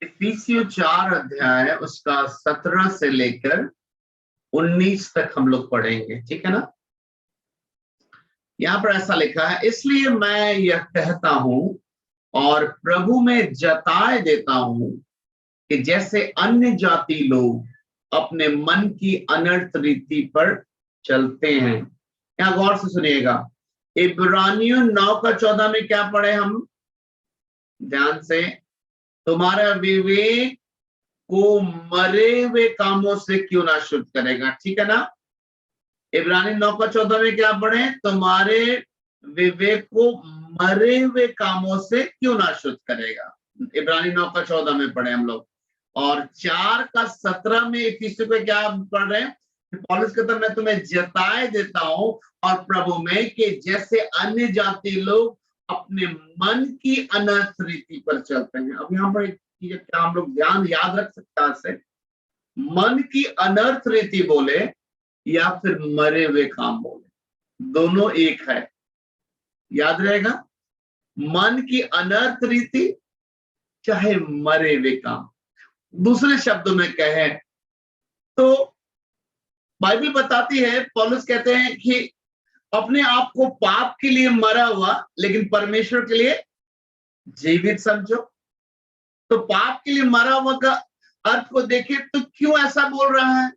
इफिसियों 4 अध्याय उसका 17 से लेकर 19 तक हम लोग पढ़ेंगे, ठीक है ना। यहाँ पर ऐसा लिखा है, इसलिए मैं यह कहता हूं और प्रभु में जताए देता हूं कि जैसे अन्य जाति लोग अपने मन की अनर्थ रीति पर चलते हैं। यहाँ गौर से सुनिएगा, इब्रानियों 9 का 14 में क्या पढ़े हम, ध्यान से, तुम्हारा विवेक को मरे हुए कामों से क्यों ना शुद्ध करेगा, ठीक है ना। इब्रानी 9 का 14 में क्या पढ़े, तुम्हारे विवेक को मरे हुए कामों से क्यों ना शुद्ध करेगा। इब्रानी 9 का 14 में पढ़े हम लोग। और 4 का 17 में इफिसियों पे क्या पढ़ रहे हैं, पौलुस कहता मैं तुम्हें जताए देता हूं और प्रभु में कि जैसे अन्य जाति लोग अपने मन की अनर्थ रीति पर चलते हैं। अब यहाँ पर एक चीज क्या हम लोग ध्यान याद रख सकते हैं, से मन की अनर्थ रीति बोले या फिर मरे हुए काम बोले, दोनों एक है, याद रहेगा। मन की अनर्थ रीति चाहे मरे हुए काम। दूसरे शब्दों में कहें तो बाइबल बताती है, पौलुस कहते हैं कि अपने आप को पाप के लिए मरा हुआ लेकिन परमेश्वर के लिए जीवित समझो। तो पाप के लिए मरा हुआ का अर्थ को देखें तो क्यों ऐसा बोल रहा है,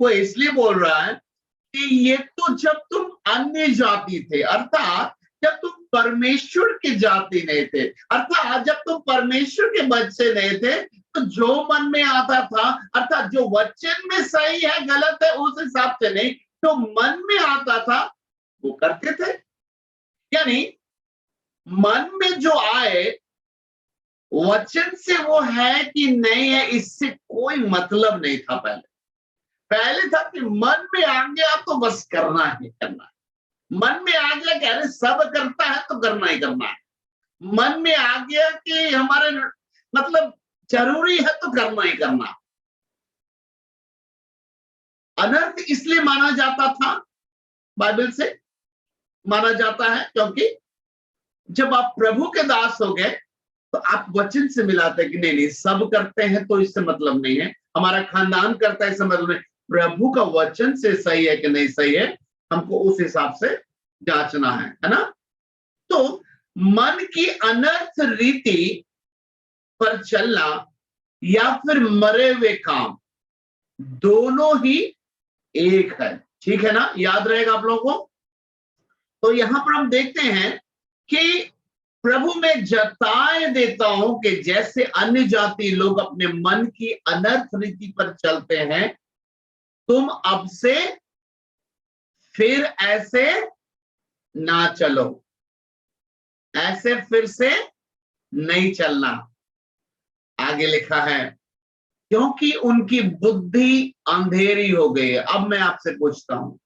वो इसलिए बोल रहा है कि ये तो जब तुम अन्य जाति थे, अर्थात जब तुम परमेश्वर की जाति नहीं थे, अर्थात जब तुम परमेश्वर के बच्चे नहीं थे, तो जो मन में आता था, अर्थात जो वचन में सही है गलत है उस हिसाब से नहीं, तो मन में आता था वो करते थे। यानी मन में जो आए वचन से वो है कि नहीं है, इससे कोई मतलब नहीं था। पहले था कि मन में आ गया तो बस करना ही करना है। मन में आ गया कि अरे सब करता है तो करना ही करना है। मन में आ गया कि हमारे मतलब जरूरी है तो करना ही करना। अनर्थ इसलिए माना जाता था, बाइबल से माना जाता है, क्योंकि जब आप प्रभु के दास हो गए तो आप वचन से मिलाते हैं कि नहीं नहीं सब करते हैं तो इससे मतलब नहीं है, हमारा खानदान करता है इससे मतलब नहीं, प्रभु का वचन से सही है कि नहीं सही है, हमको उस हिसाब से जांचना है ना। तो मन की अनर्थ रीति पर चलना या फिर मरे हुए काम, दोनों ही एक है, ठीक है ना, याद रहेगा आप लोगों को। तो यहां पर हम देखते हैं कि प्रभु में जताए देता हूं कि जैसे अन्य जाति लोग अपने मन की अनर्थ रीति पर चलते हैं, तुम अब से फिर ऐसे ना चलो, ऐसे फिर से नहीं चलना। आगे लिखा है, क्योंकि उनकी बुद्धि अंधेरी हो गई है। अब मैं आपसे पूछता हूं,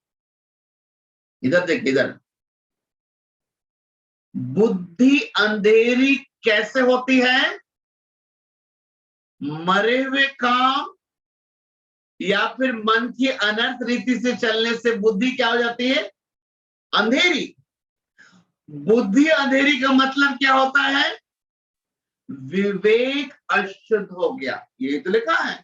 इधर देखिए, इधर बुद्धि अंधेरी कैसे होती है, मरे हुए काम या फिर मन की अनर्थ रीति से चलने से बुद्धि क्या हो जाती है, अंधेरी। बुद्धि अंधेरी का मतलब क्या होता है, विवेक अशुद्ध हो गया, ये तो लिखा है।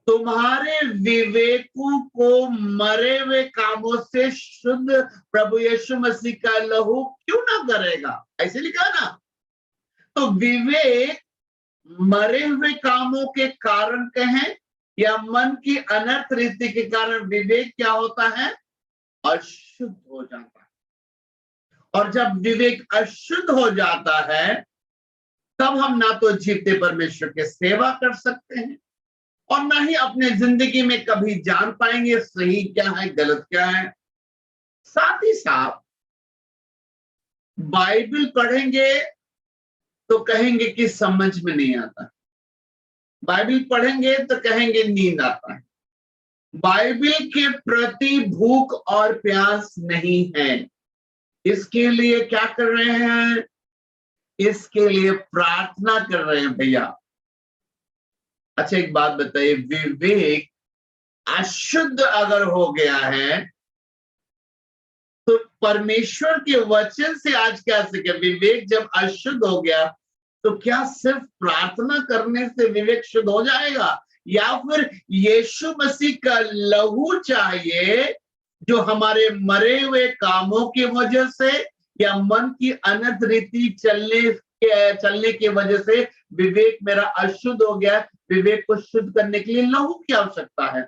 तुम्हारे विवेकों को मरे हुए कामों से शुद्ध प्रभु यीशु मसीह का लहू क्यों ना करेगा, ऐसे लिखा ना। तो विवेक मरे हुए कामों के कारण कहें या मन की अनर्थ रीति के कारण विवेक क्या होता है, अशुद्ध हो जाता है। और जब विवेक अशुद्ध हो जाता है तब हम ना तो जीते परमेश्वर के सेवा कर सकते हैं और ना ही अपने जिंदगी में कभी जान पाएंगे सही क्या है गलत क्या है। साथ ही साथ बाइबल पढ़ेंगे तो कहेंगे कि समझ में नहीं आता, बाइबल पढ़ेंगे तो कहेंगे नींद आता है, बाइबल के प्रति भूख और प्यास नहीं है। इसके लिए क्या कर रहे हैं, इसके लिए प्रार्थना कर रहे हैं भैया। अच्छा एक बात बताइए, विवेक अशुद्ध अगर हो गया है तो परमेश्वर के वचन से आज क्या सीखे, विवेक जब अशुद्ध हो गया तो क्या सिर्फ प्रार्थना करने से विवेक शुद्ध हो जाएगा, या फिर यीशु मसीह का लहू चाहिए जो हमारे मरे हुए कामों की वजह से या मन की अनर्थ रीति चलने की वजह से विवेक मेरा अशुद्ध हो गया? विवेक को शुद्ध करने के लिए लहू की आवश्यकता है।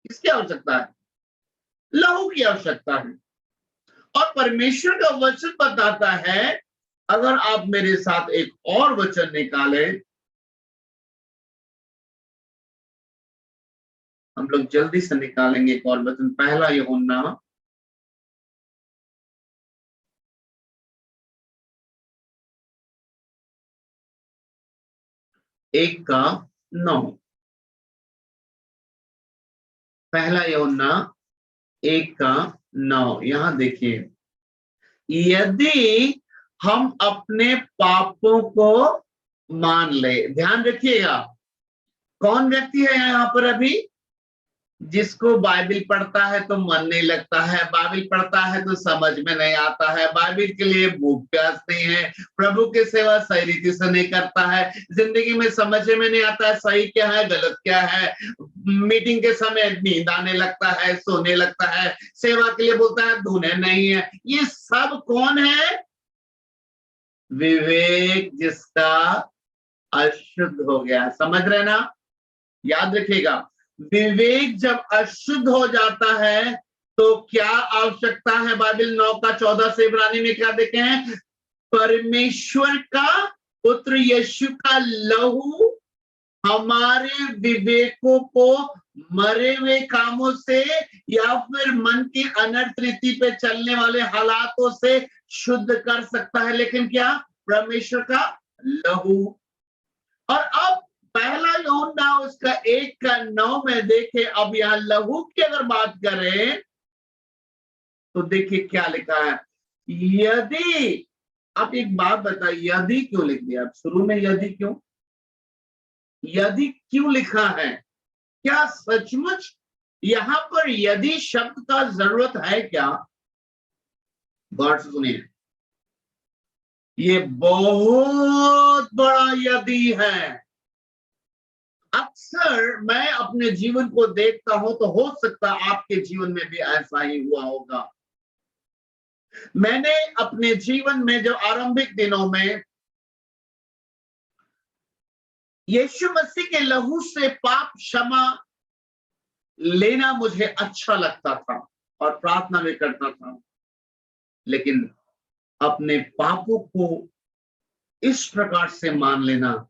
किसकी आवश्यकता है? लहू की आवश्यकता है। और परमेश्वर का वचन बताता है, अगर आप मेरे साथ एक और वचन निकाले, हम लोग जल्दी से निकालेंगे एक और वचन, पहला यूहन्ना 1:9। पहला यूहन्ना 1:9, यहां देखिए, यदि हम अपने पापों को मान ले, ध्यान रखिएगा, कौन व्यक्ति है यहाँ पर अभी? जिसको बाइबल पढ़ता है तो मन नहीं लगता है, बाइबल पढ़ता है तो समझ में नहीं आता है, बाइबल के लिए भूख प्यास नहीं है, प्रभु की सेवा सही रीति से नहीं करता है, जिंदगी में समझ में नहीं आता है सही क्या है गलत क्या है, मीटिंग के समय नींद आने लगता है, सोने लगता है, सेवा के लिए बोलता है धुने नहीं है। ये सब कौन है? विवेक जिसका अशुद्ध हो गया। समझ रहे ना? याद रखिएगा, विवेक जब अशुद्ध हो जाता है तो क्या आवश्यकता है? बाइबल 9:14 से इब्रानी में क्या देखे हैं? परमेश्वर का पुत्र यीशु का लहू हमारे विवेकों को मरे हुए कामों से या फिर मन की अनर्थ रीति पे चलने वाले हालातों से शुद्ध कर सकता है। लेकिन क्या? परमेश्वर का लहू। और अब पहला यूहन्ना उसका 1:9 में देखे, अब यहां लहू की अगर बात करें तो देखिए क्या लिखा है। यदि, आप एक बात बताइए, यदि क्यों लिख दिया? आप शुरू में यदि क्यों? यदि क्यों लिखा है? क्या सचमुच यहां पर यदि शब्द का जरूरत है क्या? गौर से सुनिए, ये बहुत बड़ा यदि है। अक्सर मैं अपने जीवन को देखता हूं, तो हो सकता आपके जीवन में भी ऐसा ही हुआ होगा। मैंने अपने जीवन में जो आरंभिक दिनों में यीशु मसीह के लहू से पाप क्षमा लेना मुझे अच्छा लगता था और प्रार्थना भी करता था, लेकिन अपने पापों को इस प्रकार से मान लेना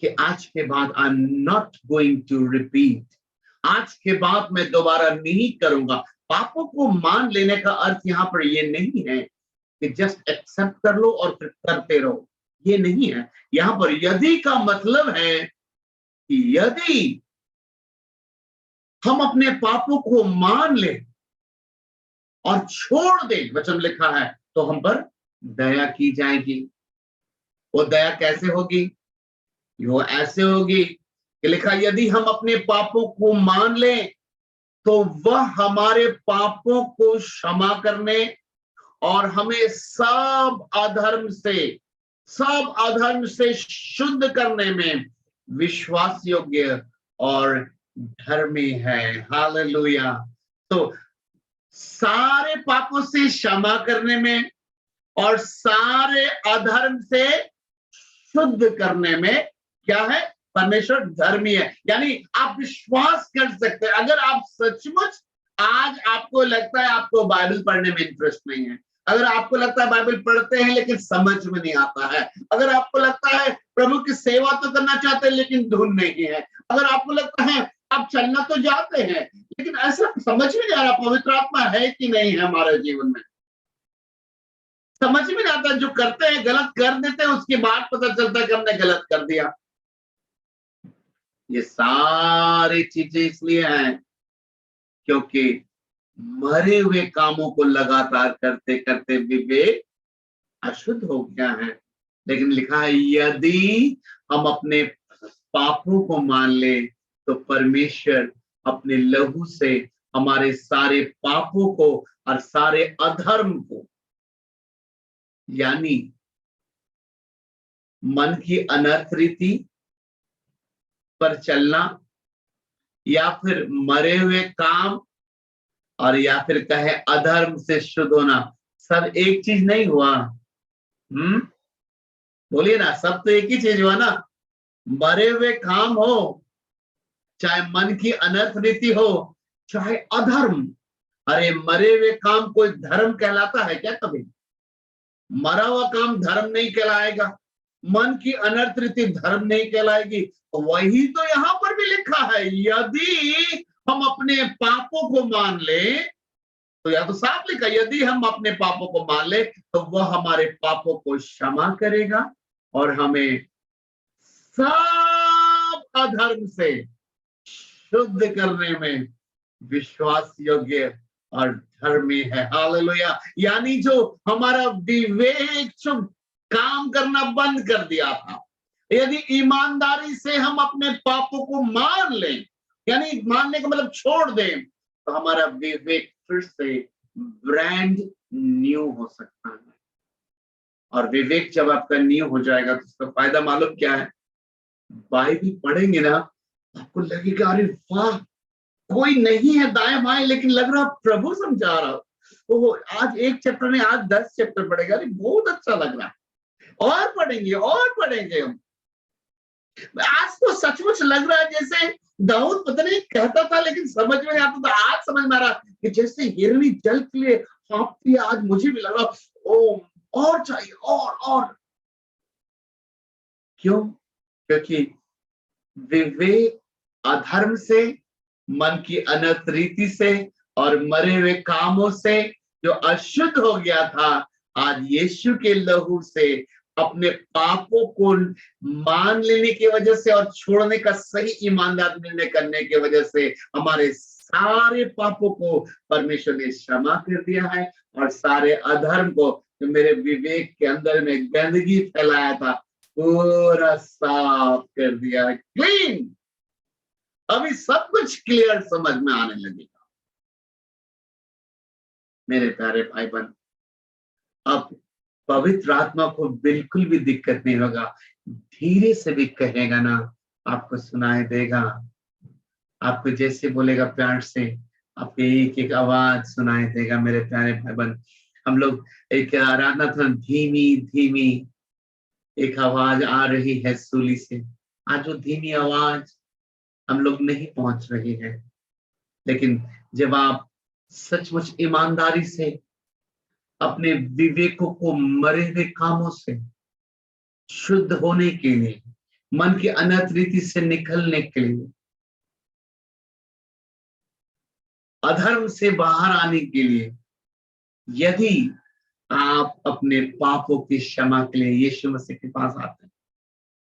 कि आज के बाद I am not going to repeat, आज के बाद मैं दोबारा नहीं करूंगा। पापों को मान लेने का अर्थ यहाँ पर ये नहीं है कि जस्ट एक्सेप्ट कर लो और फिर करते रहो, ये नहीं है। यहाँ पर यदि का मतलब है कि यदि हम अपने पापों को मान लें और छोड़ दें, वचन लिखा है, तो हम पर दया की जाएगी। वो दया कैसे होगी? वो ऐसे होगी कि लिखा, यदि हम अपने पापों को मान लें तो वह हमारे पापों को क्षमा करने और हमें सब अधर्म से शुद्ध करने में विश्वास योग्य और धर्मी है। हालेलुया। तो सारे पापों से क्षमा करने में और सारे अधर्म से शुद्ध करने में क्या है? परमेश्वर धर्मी है। यानी आप विश्वास कर सकते हैं, अगर आप सचमुच आज आपको लगता है आपको बाइबल पढ़ने में इंटरेस्ट नहीं है, अगर आपको लगता है बाइबल पढ़ते हैं लेकिन समझ में नहीं आता है, अगर आपको लगता है प्रभु की सेवा तो करना चाहते हैं लेकिन धुन नहीं है, अगर आपको लगता है आप चलना तो जाते हैं लेकिन ऐसा समझ में नहीं आ रहा पवित्र आत्मा है कि नहीं है हमारे जीवन में, समझ में नहीं आता, जो करते हैं गलत कर देते हैं, उसके बाद पता चलता है कि हमने गलत कर दिया। ये सारी चीजें इसलिए हैं क्योंकि मरे हुए कामों को लगातार करते करते विवेक अशुद्ध हो गया है। लेकिन लिखा है यदि हम अपने पापों को मान ले तो परमेश्वर अपने लहू से हमारे सारे पापों को और सारे अधर्म को, यानी मन की अनर्थ रीति पर चलना, या फिर मरे हुए काम, और या फिर कहे अधर्म से शुद्ध होना। सब एक चीज नहीं हुआ। बोलिए ना, सब तो एक ही चीज हुआ ना। मरे हुए काम हो, चाहे मन की अनर्थ रीति हो, चाहे अधर्म। अरे मरे हुए काम कोई धर्म कहलाता है क्या? कभी मरा हुआ काम धर्म नहीं कहलाएगा, मन की अनर्थ रीति धर्म नहीं कहलाएगी। तो वही तो यहां पर भी लिखा है, यदि हम अपने पापों को मान ले, तो या तो साफ लिखा, यदि हम अपने पापों को मान ले तो वह हमारे पापों को क्षमा करेगा और हमें सब अधर्म से शुद्ध करने में विश्वास योग्य और धर्मी है। हालेलुया। यानी जो हमारा विवेक जो काम करना बंद कर दिया था, यदि ईमानदारी से हम अपने पापों को मान लें, यानी मानने का मतलब छोड़ दें, तो हमारा विवेक फिर से ब्रांड न्यू हो सकता है। और विवेक जब आपका न्यू हो जाएगा तो उसका फायदा मालूम क्या है? बाइबल पढ़ेंगे ना, आपको लगेगा अरे वाह, कोई नहीं है दाएं बाएं, लेकिन लग रहा प्रभु समझा रहा हो। वो आज एक चैप्टर में आज 10 चैप्टर पढ़ेगा, अरे बहुत अच्छा लग रहा है। और पढ़ेंगे हम। आज तो सचमुच लग रहा है जैसे दाऊद पता नहीं कहता था लेकिन समझ में नहीं आता था, आज समझ में आ रहा कि जैसे हिरनी जल के लिए हाँफती है, आज मुझे भी लगा ओ और चाहिए और। क्यों? क्योंकि विवेक अधर्म से, मन की अनर्थ रीति से और मरे हुए कामों से जो अशुद्ध हो गया था, आज यीशु के लहू से अपने पापों को मान लेने की वजह से और छोड़ने का सही ईमानदार निर्णय करने की वजह से हमारे सारे पापों को परमेश्वर ने क्षमा कर दिया है, और सारे अधर्म को जो मेरे विवेक के अंदर में गंदगी फैलाया था पूरा साफ कर दिया है, क्लीन। अभी सब कुछ क्लियर समझ में आने लगेगा। मेरे प्यारे भाई बहन, अब पवित्र आत्मा को बिल्कुल भी दिक्कत नहीं होगा, धीरे से भी कहेगा ना, आपको सुनाई देगा। आपको जैसे बोलेगा प्यार से, आपको एक एक आवाज सुनाई देगा। मेरे प्यारे भाई बहन, हम लोग एक आराधना था, धीमी धीमी एक आवाज आ रही है सूली से। आज वो धीमी आवाज हम लोग नहीं पहुंच रही है, लेकिन जब आप सचमुच ईमानदारी से अपने विवेकों को मरे हुए कामों से शुद्ध होने के लिए, मन की अनर्थ रीति से निकलने के लिए, अधर्म से बाहर आने के लिए, यदि आप अपने पापों की क्षमा के लिए यीशु मसीह के पास आते हैं,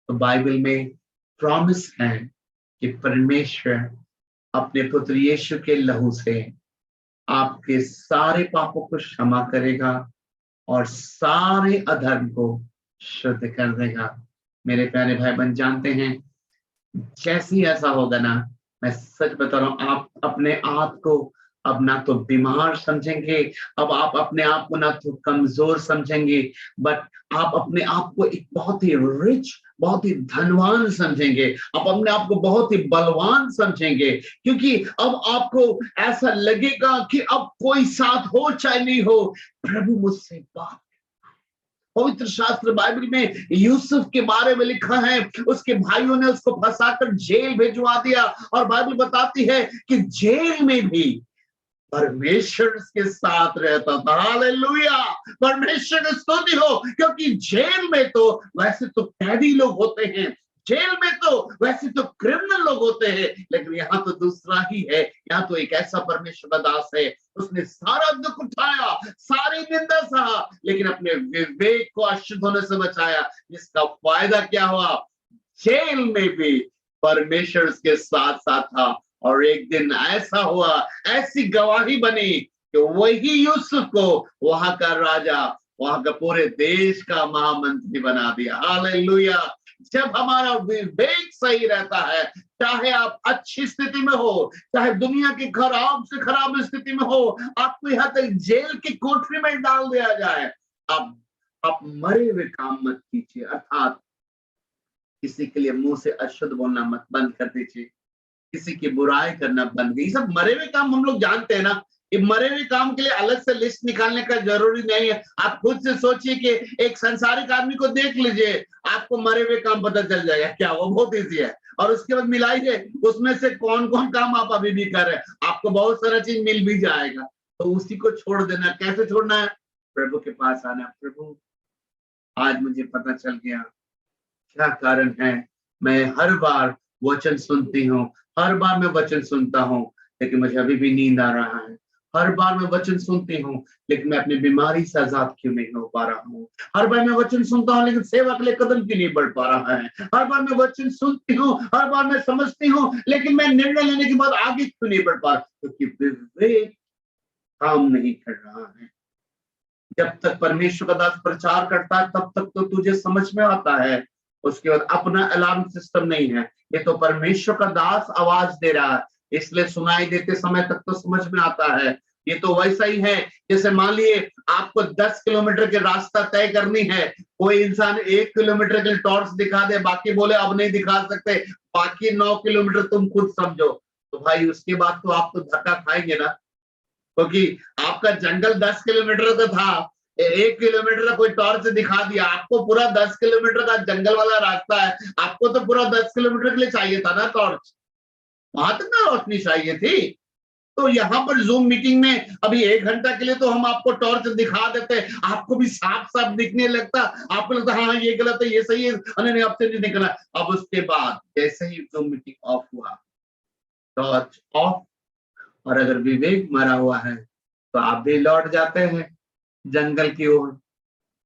तो बाइबल में प्रॉमिस है कि परमेश्वर अपने पुत्र यीशु के लहू से आपके सारे पापों को क्षमा करेगा और सारे अधर्म को शुद्ध कर देगा। मेरे प्यारे भाई बहन, जानते हैं जैसे ही ऐसा होगा ना, मैं सच बता रहा हूं, आप अपने आप को अब ना तो बीमार समझेंगे, अब आप अपने आप को ना तो कमजोर समझेंगे, बट आप अपने आप को एक बहुत ही रिच, बहुत ही धनवान समझेंगे। आप अपने आप को बहुत ही बलवान समझेंगे, क्योंकि अब आपको ऐसा लगेगा कि अब कोई साथ हो चाहे नहीं हो, प्रभु मुझसे बात। पवित्र शास्त्र बाइबल में यूसुफ के बारे में लिखा है, उसके भाइयों ने उसको फंसाकर जेल भिजवा दिया, और बाइबल बताती है कि जेल में भी परमेश्वर उसके साथ रहता था। हालेलुया, परमेश्वर की स्तुति हो, क्योंकि जेल में तो वैसे तो कैदी लोग होते हैं, जेल में तो वैसे तो क्रिमिनल लोग होते हैं, लेकिन यहाँ तो दूसरा ही है। यहाँ तो एक ऐसा परमेश्वर का दास है, उसने सारा दुख उठाया, सारी निंदा सहा, लेकिन अपने विवेक को अशुद्ध होने से बचाया, जिसका फायदा क्या हुआ? जेल में भी परमेश्वर उसके साथ साथ था, और एक दिन ऐसा हुआ, ऐसी गवाही बनी कि वही यूसुफ को वहां का राजा, वहां का पूरे देश का महामंत्री बना दिया। हालेलुया। जब हमारा विवेक सही रहता है, चाहे आप अच्छी स्थिति में हो, चाहे दुनिया की खराब से खराब स्थिति में हो, आपको यहाँ तक जेल की कोठरी में डाल दिया जाए, आप मरे हुए काम मत कीजिए, अर्थात किसी के लिए मुंह से अशुद्ध बोलना मत बंद कर दीजिए, किसी की बुराई करना बंद कीजिए। ये सब मरे हुए काम हम लोग जानते हैं ना, ये मरे हुए काम के लिए अलग से लिस्ट निकालने का जरूरी नहीं है। आप खुद से सोचिए कि एक संसारिक आदमी को देख लीजिए, आपको मरे हुए काम पता चल जाएगा क्या, वो बहुत ईजी है। और उसके बाद मिलाइए उसमें से कौन कौन काम आप अभी भी कर रहे हैं, आपको बहुत सारा चीज मिल भी जाएगा। तो उसी को छोड़ देना। कैसे छोड़ना है? प्रभु के पास आना, प्रभु आज मुझे पता चल गया क्या कारण है, मैं हर बार वचन सुनती हूँ, हर बार मैं वचन सुनता हूँ, लेकिन मुझे अभी भी नींद आ रहा है। हर बार मैं वचन सुनती हूँ, लेकिन मैं अपनी बीमारी से आजाद क्यों नहीं हो पा रहा हूँ। हर बार मैं वचन सुनता हूँ, लेकिन सेवा के लिए कदम क्यों नहीं बढ़ पा रहा है। हर बार मैं वचन सुनती हूँ, हर बार मैं समझती हूँ, लेकिन मैं निर्णय लेने के बाद आगे क्यों नहीं बढ़ पा रहा, क्योंकि विवेक काम नहीं कर रहा है। जब तक परमेश्वर का दास प्रचार करता है तब तक तो तुझे समझ में आता है, उसके बाद अपना अलार्म सिस्टम नहीं है। ये तो परमेश्वर का दास आवाज दे रहा है, इसलिए सुनाई देते समय तक तो समझ में आता है। ये तो वैसा ही है जैसे मान लिए आपको 10 किलोमीटर के रास्ता तय करनी है, कोई इंसान 1 किलोमीटर के लिए टॉर्च दिखा दे, बाकी बोले अब नहीं दिखा सकते, बाकी 9 किलोमीटर तुम खुद समझो, तो भाई उसके बाद तो आप तो धक्का खाएंगे ना, क्योंकि आपका जंगल 10 किलोमीटर का था, 1 किलोमीटर का कोई टॉर्च दिखा दिया, आपको पूरा 10 किलोमीटर का जंगल वाला रास्ता है, आपको तो पूरा 10 किलोमीटर के लिए चाहिए था ना टॉर्च, वहां तक ना रोशनी चाहिए थी। तो यहाँ पर जूम मीटिंग में अभी 1 घंटा के लिए तो हम आपको टॉर्च दिखा देते, आपको भी साफ साफ दिखने लगता, आपको लगता हाँ ये गलत है ये सही है, नहीं आपसे नहीं दिखना। अब उसके बाद जैसे ही जूम मीटिंग ऑफ हुआ, टॉर्च ऑफ, और अगर विवेक मरा हुआ है तो आप भी लौट जाते हैं जंगल की ओर,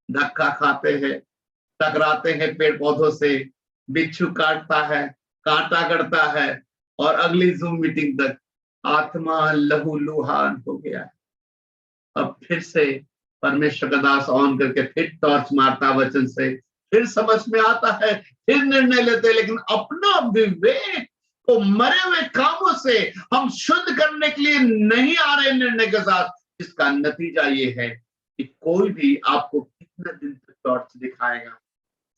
धक्का खाते हैं, टकराते हैं पेड़ पौधों से, बिच्छू काटता है, कांटा करता है, और अगली जूम मीटिंग तक आत्मा लहूलुहान हो गया है। अब फिर से परमेश्वर का दास ऑन करके फिर टॉर्च मारता वचन से, फिर समझ में आता है, फिर निर्णय लेते हैं, लेकिन अपना विवेक को मरे हुए कामों से हम शुद्ध करने के लिए नहीं आ रहे निर्णय के साथ। इसका नतीजा ये है कि कोई भी आपको कितना दिन तक टॉर्च दिखाएगा।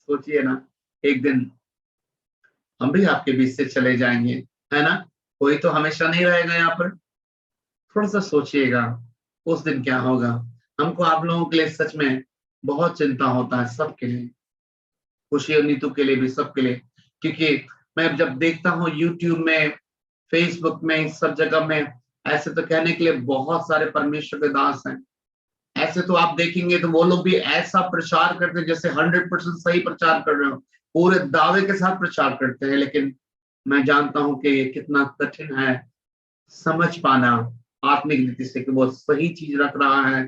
सोचिए ना, एक दिन हम भी आपके बीच से चले जाएंगे, है ना, कोई तो हमेशा नहीं रहेगा यहाँ पर। थोड़ा सा सोचिएगा उस दिन क्या होगा। हमको आप लोगों के लिए सच में बहुत चिंता होता है, सबके लिए, खुशी और नीतू के लिए भी, सबके लिए, क्योंकि मैं जब देखता हूँ यूट्यूब में, फेसबुक में, सब जगह में, ऐसे तो कहने के लिए बहुत सारे परमेश्वर के दास हैं। ऐसे तो आप देखेंगे तो वो लोग भी ऐसा प्रचार करते हैं जैसे 100% सही प्रचार कर रहे हो, पूरे दावे के साथ प्रचार करते हैं, लेकिन मैं जानता हूं कि ये कितना कठिन है समझ पाना आत्मिक रीति से कि वो सही चीज रख रहा है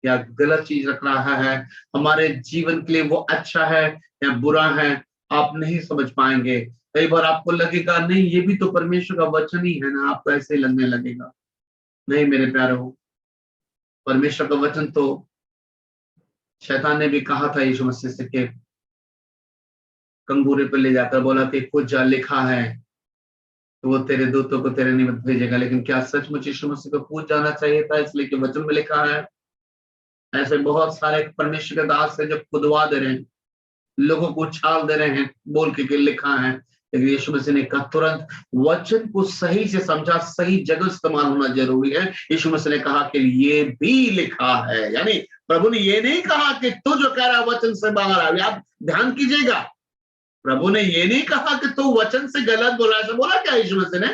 या गलत चीज रख रहा है, हमारे जीवन के लिए वो अच्छा है या बुरा है, आप नहीं समझ पाएंगे। कई बार आपको लगेगा नहीं ये भी तो परमेश्वर का वचन ही है ना, आपको ऐसे ही लगने लगेगा। नहीं मेरे प्यारे, परमेश्वर का वचन तो शैतान ने भी कहा था यीशु मसीह से कि कंगूरे पे ले जाकर बोला कि कुछ जा लिखा है तो वो तेरे दूतों को तेरे निमित्त भेजेगा, लेकिन क्या सचमुच यीशु मसीह को पूछ जाना चाहिए था इसलिए कि वचन में लिखा है? ऐसे बहुत सारे परमेश्वर के दास है जो खुदवा दे रहे हैं, लोगों को उछाल दे रहे हैं बोल के लिखा है, लेकिन यीशु मसीह ने कहा तुरंत वचन को सही से समझा, सही जगह इस्तेमाल होना जरूरी है। यीशु मसीह ने कहा कि ये भी लिखा है, यानी प्रभु ने ये नहीं कहा कि तू जो कह रहा है वचन से बाहर आ, आप ध्यान कीजिएगा, प्रभु ने ये नहीं कहा कि तू वचन से गलत बोला, ऐसा बोला क्या यीशु मसीह ने?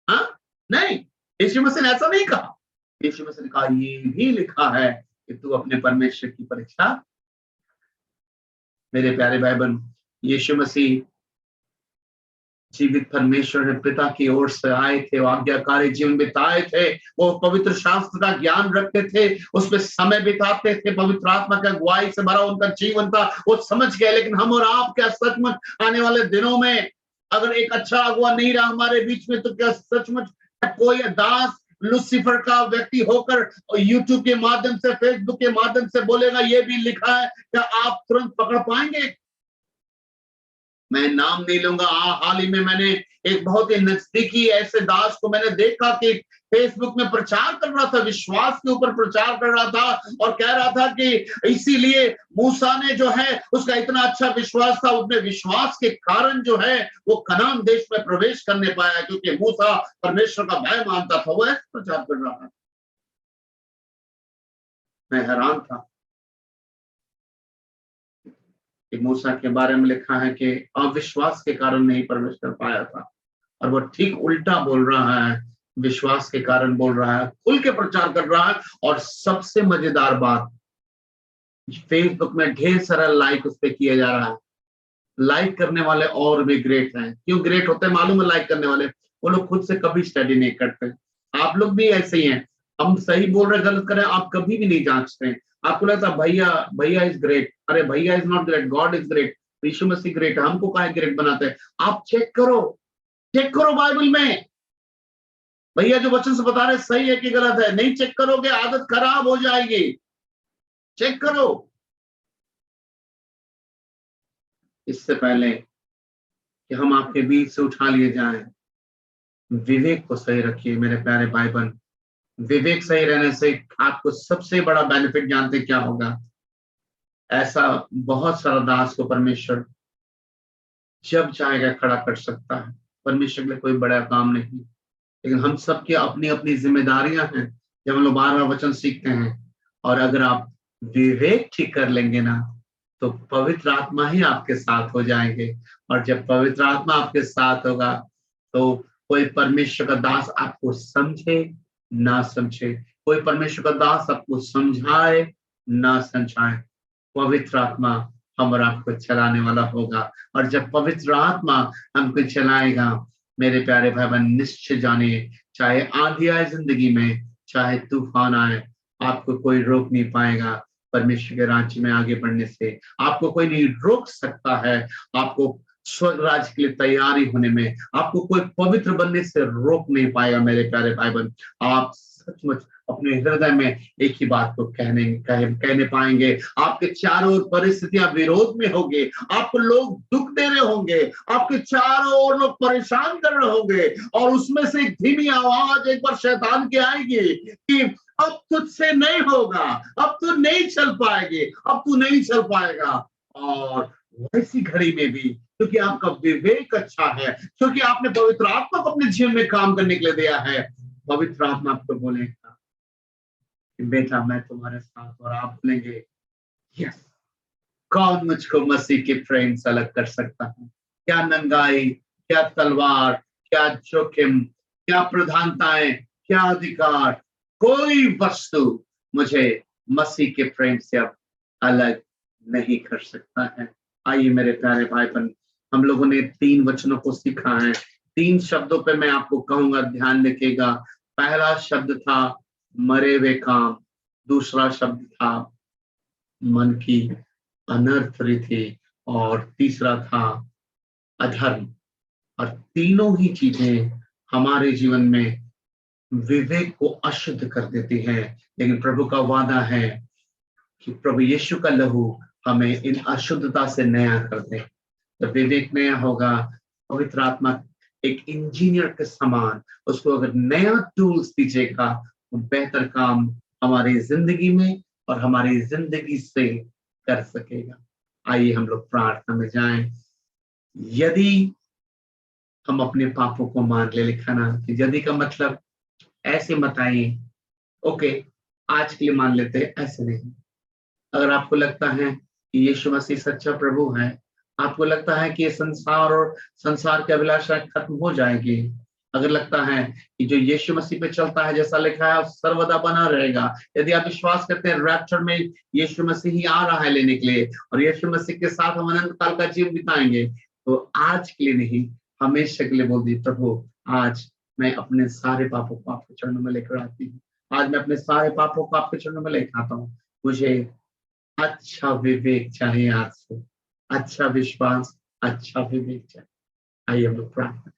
हाँ, नहीं, यीशु मसीह ने ऐसा नहीं कहा। यीशु मसीह ने कहा ये भी लिखा है कि तू अपने परमेश्वर की परीक्षा। मेरे प्यारे भाई बहन, यीशु मसीह जीवित परमेश्वर है, पिता की ओर से आए थे, आज्ञाकारी जीवन बिताए थे, वो पवित्र शास्त्र का ज्ञान रखते थे, उसमें समय बिताते थे, पवित्र आत्मा का अगुवाई से भरा उनका जीवन था, वो समझ गए। लेकिन हम और आप क्या सचमुच आने वाले दिनों में अगर एक अच्छा अगुवा नहीं रहा हमारे बीच में, तो क्या सचमुच कोई दास लुसिफर का व्यक्ति होकर यूट्यूब के माध्यम से, फेसबुक के माध्यम से बोलेगा ये भी लिखा है, क्या आप तुरंत पकड़ पाएंगे? मैं नाम नहीं लूंगा। हाल ही में मैंने एक बहुत ही नजदीकी ऐसे दास को मैंने देखा कि फेसबुक में प्रचार कर रहा था, विश्वास के ऊपर प्रचार कर रहा था और कह रहा था कि इसीलिए मूसा ने जो है उसका इतना अच्छा विश्वास था, अपने विश्वास के कारण जो है वो कनान देश में प्रवेश करने पाया, क्योंकि मूसा परमेश्वर का भय मानता था। वो ऐसे प्रचार कर रहा था। मैं हैरान था कि मूसा के बारे में लिखा है कि अविश्वास के कारण नहीं प्रवेश कर पाया था, और वो ठीक उल्टा बोल रहा है, विश्वास के कारण बोल रहा है, खुल के प्रचार कर रहा है। और सबसे मजेदार बात, फेसबुक में ढेर सारा लाइक उस पर किया जा रहा है। लाइक करने वाले और भी ग्रेट हैं। क्यों ग्रेट होते हैं मालूम है? लाइक करने वाले वो लोग खुद से कभी स्टडी नहीं करते। आप लोग भी ऐसे ही हैं, हम सही बोल रहे गलत कर रहे हैं आप कभी भी नहीं जांचते हैं। आपको लगता है भैया भैया इज ग्रेट, अरे भैया is not great, God is great, Yeshu Masih great है, हमको काहे ग्रेट बनाते हैं? आप चेक करो बाइबल में, भैया जो वचन से बता रहे सही है कि गलत है। नहीं चेक करोगे आदत खराब हो जाएगी। चेक करो। इससे पहले कि हम आपके बीच से उठा लिए जाएं, विवेक को सही रखिए मेरे प्यारे भाई बहन। विवेक सही रहने से आपको सबसे बड़ा बेनिफिट जानते क्या होगा? ऐसा बहुत सारा दास को परमेश्वर जब चाहेगा खड़ा कर सकता है। परमेश्वर के लिए कोई बड़ा काम नहीं, लेकिन हम सबकी अपनी अपनी जिम्मेदारियां हैं। जब हम लोग बार बार वचन सीखते हैं, और अगर आप विवेक ठीक कर लेंगे ना, तो पवित्र आत्मा ही आपके साथ हो जाएंगे। और जब पवित्र आत्मा आपके साथ होगा तो कोई परमेश्वर का दास आपको समझे ना समझे, कोई परमेश्वर का दास आपको समझाए ना समझाए, पवित्र आत्मा हम और आपको चलाने वाला होगा। और जब पवित्र आत्मा हमको चलाएगा, मेरे प्यारे भाई बहन, निश्चय जानिए, चाहे आंधी आए जिंदगी में, चाहे तूफान आए, आपको कोई रोक नहीं पाएगा परमेश्वर के राज्य में आगे बढ़ने से। आपको कोई नहीं रोक सकता है आपको स्वर्ग राज्य के लिए तैयारी होने में। आपको कोई पवित्र बनने से रोक नहीं पाएगा मेरे प्यारे भाई बहन। आप सचमुच अपने हृदय में एक ही बात को कहने पाएंगे। आपके चारों ओर परिस्थितियां विरोध में होंगे, आपको लोग दुख दे रहे होंगे, आपके चारों ओर लोग परेशान कर रहे होंगे, और उसमें से एक धीमी आवाज एक बार शैतान की आएगी कि अब तुझसे नहीं होगा, अब तू नहीं चल पाएगी, अब तू नहीं चल पाएगा। और वैसी घड़ी में भी, क्योंकि आपका विवेक अच्छा है, क्योंकि आपने पवित्र आत्मा को अपने जीवन में काम करने के लिए दिया है, पवित्र आत्मा आपको बोलेगा कि बेटा मैं तुम्हारे साथ, और आप बोलेंगे यस। कौन मुझको मसीह के प्रेम से अलग कर सकता है? क्या नंगाई, क्या तलवार, क्या जोखिम, क्या प्रधानताएं, क्या अधिकार, कोई वस्तु मुझे मसीह के प्रेम से अब अलग नहीं कर सकता है। आइए मेरे प्यारे भाई बहन, हम लोगों ने 3 वचनों को सीखा है। 3 शब्दों पे मैं आपको कहूंगा, ध्यान रखिएगा। पहला शब्द था मरे हुए काम, दूसरा शब्द था मन की अनर्थ रीति, और तीसरा था अधर्म। और तीनों ही चीजें हमारे जीवन में विवेक को अशुद्ध कर देती है, लेकिन प्रभु का वादा है कि प्रभु यीशु का लहू हमें इन अशुद्धता से नया कर दे। तो विवेक नया होगा, पवित्र आत्मा एक इंजीनियर के समान उसको अगर नया टूल्स दीजिएगा, तो बेहतर काम हमारी जिंदगी में और हमारी जिंदगी से कर सकेगा। आइए हम लोग प्रार्थना में जाएं। यदि हम अपने पापों को मान ले, लिखा ना कि यदि का मतलब ऐसे मत आइए, ओके आज के लिए मान लेते, ऐसे नहीं। अगर आपको लगता है कि यीशु मसीह सच्चा प्रभु है, आपको लगता है कि ये संसार और संसार की अभिलाषा खत्म हो जाएगी, अगर लगता है कि जो यीशु मसीह पे चलता है जैसा लिखा है सर्वदा बना रहेगा, यदि आप विश्वास करते हैं रैप्चर में यीशु मसीह ही आ रहा है लेने के लिए और यीशु मसीह के साथ हम अनंत काल का जीवन बिताएंगे, तो आज के लिए नहीं, हमेशा के लिए बोल दी, प्रभु आज मैं अपने सारे पापों को आपके चरणों में लेकर आती हूँ। आज मैं अपने सारे पापों को आपके चरणों में लेकर आता हूँ। मुझे अच्छा विवेक चाहिए आज से, अच्छा विश्वास, अच्छा विवेक चाहिए। आइए हम लोग प्रार्थना